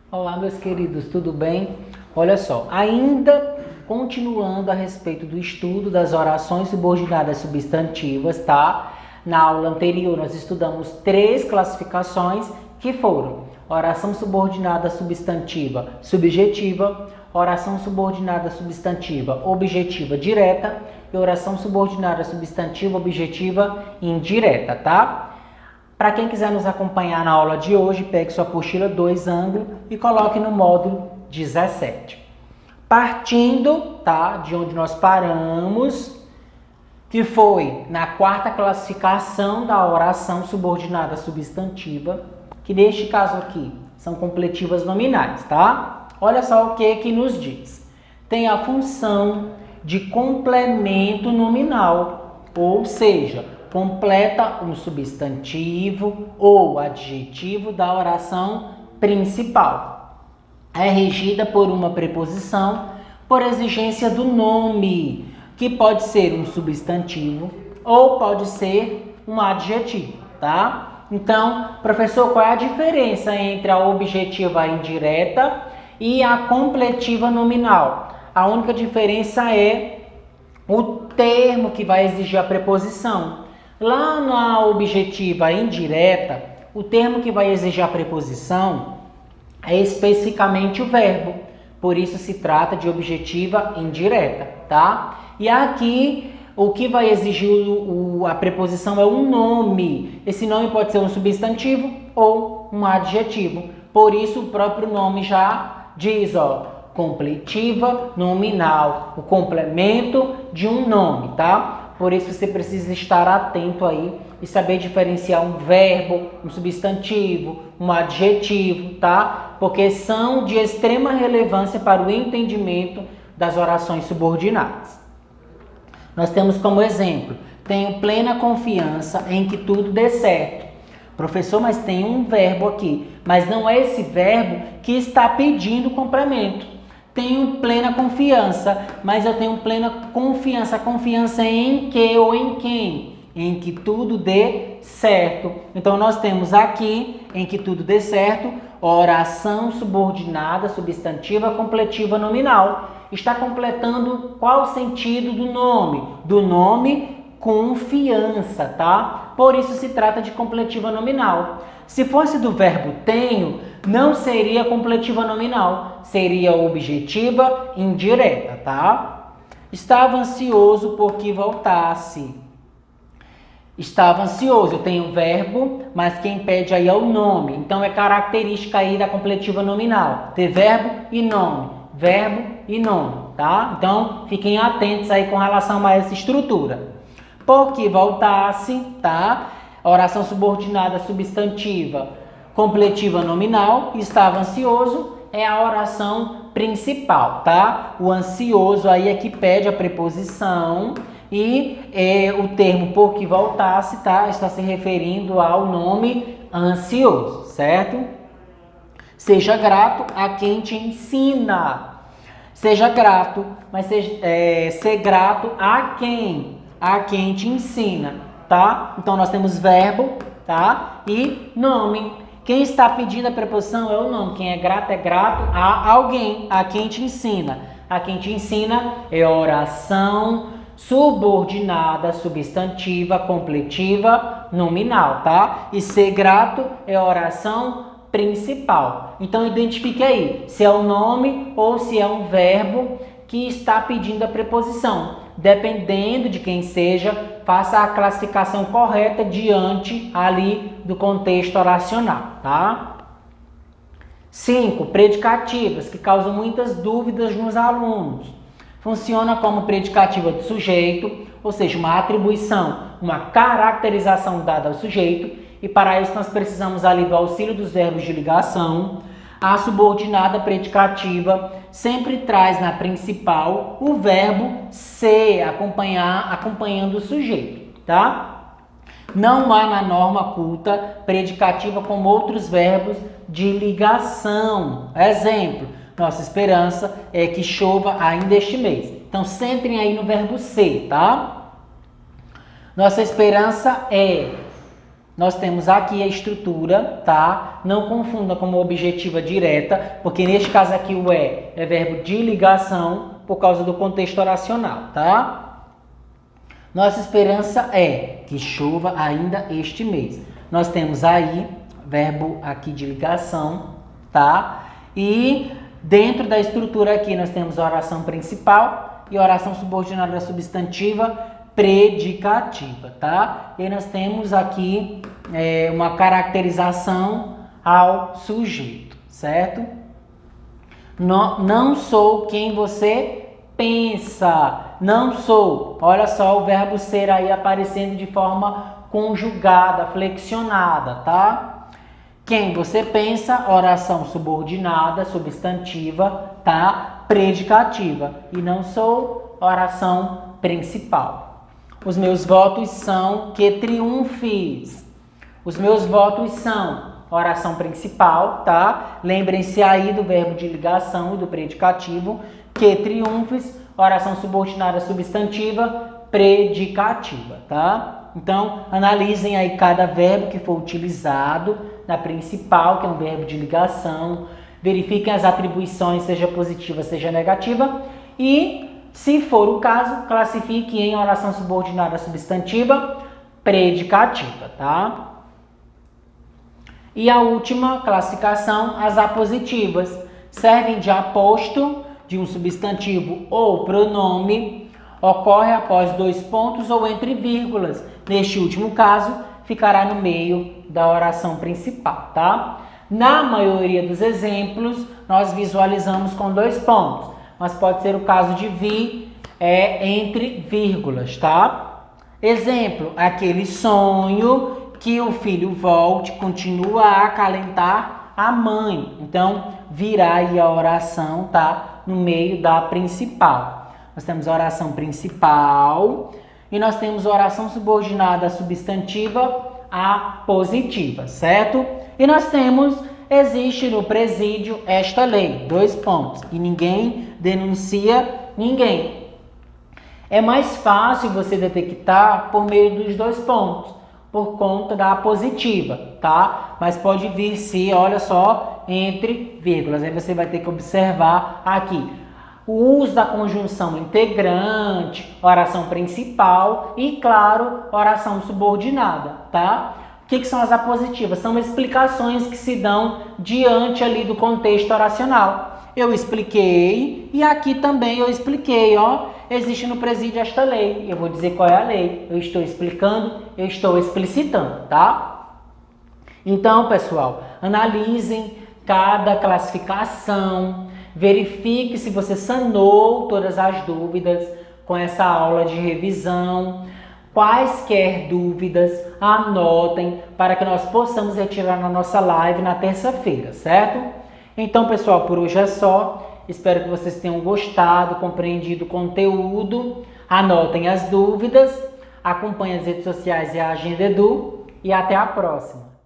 Olá, meus queridos, tudo bem? Olha só, ainda continuando a respeito do estudo das orações subordinadas substantivas, tá? Na aula anterior, nós estudamos 3 classificações que foram oração subordinada substantiva subjetiva, oração subordinada substantiva objetiva direta e oração subordinada substantiva objetiva indireta, tá? Para quem quiser nos acompanhar na aula de hoje, pegue sua apostila 2 ângulo e coloque no módulo 17. Partindo, tá, de onde nós paramos, que foi na 4ª classificação da oração subordinada substantiva, que neste caso aqui são completivas nominais, tá? Olha só o que nos diz. Tem a função de complemento nominal, ou seja, completa um substantivo ou adjetivo da oração principal. É regida por uma preposição por exigência do nome, que pode ser um substantivo ou pode ser um adjetivo, tá? Então, professor, qual é a diferença entre a objetiva indireta e a completiva nominal? A única diferença é o termo que vai exigir a preposição. Lá na objetiva indireta, o termo que vai exigir a preposição é especificamente o verbo. Por isso se trata de objetiva indireta, tá? E aqui, o que vai exigir a preposição é um nome. Esse nome pode ser um substantivo ou um adjetivo. Por isso, o próprio nome já diz, completiva nominal, o complemento de um nome, tá? Por isso você precisa estar atento aí e saber diferenciar um verbo, um substantivo, um adjetivo, tá? Porque são de extrema relevância para o entendimento das orações subordinadas. Nós temos como exemplo, tenho plena confiança em que tudo dê certo. Professor, mas tem um verbo aqui, mas não é esse verbo que está pedindo complemento. Tenho plena confiança, mas eu tenho plena confiança. Confiança em que ou em quem? Em que tudo dê certo. Então, nós temos aqui, em que tudo dê certo, oração subordinada, substantiva, completiva, nominal. Está completando qual o sentido do nome? Do nome, confiança, tá? Por isso se trata de completiva nominal. Se fosse do verbo tenho, não seria completiva nominal, seria objetiva indireta, tá? Estava ansioso porque voltasse. Estava ansioso, eu tenho verbo, mas quem pede aí é o nome. Então é característica aí da completiva nominal, ter verbo e nome, tá? Então fiquem atentos aí com relação a essa estrutura. Porque voltasse, tá? Oração subordinada substantiva, completiva nominal, estava ansioso, é a oração principal, tá? O ansioso aí é que pede a preposição e o termo por que voltasse, tá? Está se referindo ao nome ansioso, certo? Seja grato a quem te ensina. Seja grato, mas ser grato a quem? A quem te ensina, tá? Então nós temos verbo, tá? E nome. Quem está pedindo a preposição é o nome. Quem é grato a alguém, a quem te ensina. A quem te ensina é oração subordinada, substantiva, completiva, nominal, tá? E ser grato é oração principal. Então identifique aí se é o nome ou se é um verbo que está pedindo a preposição. Dependendo de quem seja, faça a classificação correta diante ali do contexto oracional, tá? 5. Predicativas, que causam muitas dúvidas nos alunos. Funciona como predicativa do sujeito, ou seja, uma atribuição, uma caracterização dada ao sujeito, e para isso nós precisamos ali do auxílio dos verbos de ligação. A subordinada predicativa sempre traz na principal o verbo ser, acompanhando o sujeito, tá? Não há na norma culta predicativa como outros verbos de ligação. Exemplo, nossa esperança é que chova ainda este mês. Então, centrem aí no verbo ser, tá? Nossa esperança é nós temos aqui a estrutura, tá? Não confunda como objetiva direta, porque neste caso aqui o é verbo de ligação por causa do contexto oracional, tá? Nossa esperança é que chova ainda este mês. Nós temos aí verbo aqui de ligação, tá? E dentro da estrutura aqui nós temos a oração principal e a oração subordinada substantiva predicativa, tá? E nós temos aqui uma caracterização ao sujeito, certo? Não sou quem você pensa. Não sou. Olha só o verbo ser aí aparecendo de forma conjugada, flexionada, tá? Quem você pensa, oração subordinada, substantiva, tá? Predicativa. E não sou, oração principal. Os meus votos são que triunfes. Os meus votos são oração principal, tá? Lembrem-se aí do verbo de ligação e do predicativo. Que triunfes, oração subordinada substantiva, predicativa, tá? Então, analisem aí cada verbo que for utilizado na principal, que é um verbo de ligação. Verifiquem as atribuições, seja positiva, seja negativa. E, se for o caso, classifique em oração subordinada substantiva, predicativa, tá? E a última classificação, as apositivas. Servem de aposto de um substantivo ou pronome, ocorre após 2 pontos ou entre vírgulas. Neste último caso, ficará no meio da oração principal, tá? Na maioria dos exemplos, nós visualizamos com 2 pontos, mas pode ser o caso de vir entre vírgulas, tá? Exemplo, aquele sonho que o filho volte, continua a acalentar a mãe. Então, virá aí a oração, tá? No meio da principal. Nós temos a oração principal e nós temos a oração subordinada substantiva a positiva, certo? E nós temos, existe no presídio esta lei, 2 pontos, e ninguém denuncia ninguém. É mais fácil você detectar por meio dos 2 pontos, por conta da positiva, tá? Mas pode vir se, olha só, entre vírgulas. Aí você vai ter que observar aqui o uso da conjunção integrante, oração principal e, claro, oração subordinada, tá? O que são as apositivas? São explicações que se dão diante ali do contexto oracional. Eu expliquei e aqui também eu expliquei, ó, existe no presídio esta lei. Eu vou dizer qual é a lei. Eu estou explicando, eu estou explicitando, tá? Então, pessoal, analisem cada classificação, verifique se você sanou todas as dúvidas com essa aula de revisão. Quaisquer dúvidas, anotem para que nós possamos retirar na nossa live na terça-feira, certo? Então, pessoal, por hoje é só. Espero que vocês tenham gostado, compreendido o conteúdo. Anotem as dúvidas, acompanhem as redes sociais e a Agenda Edu e até a próxima.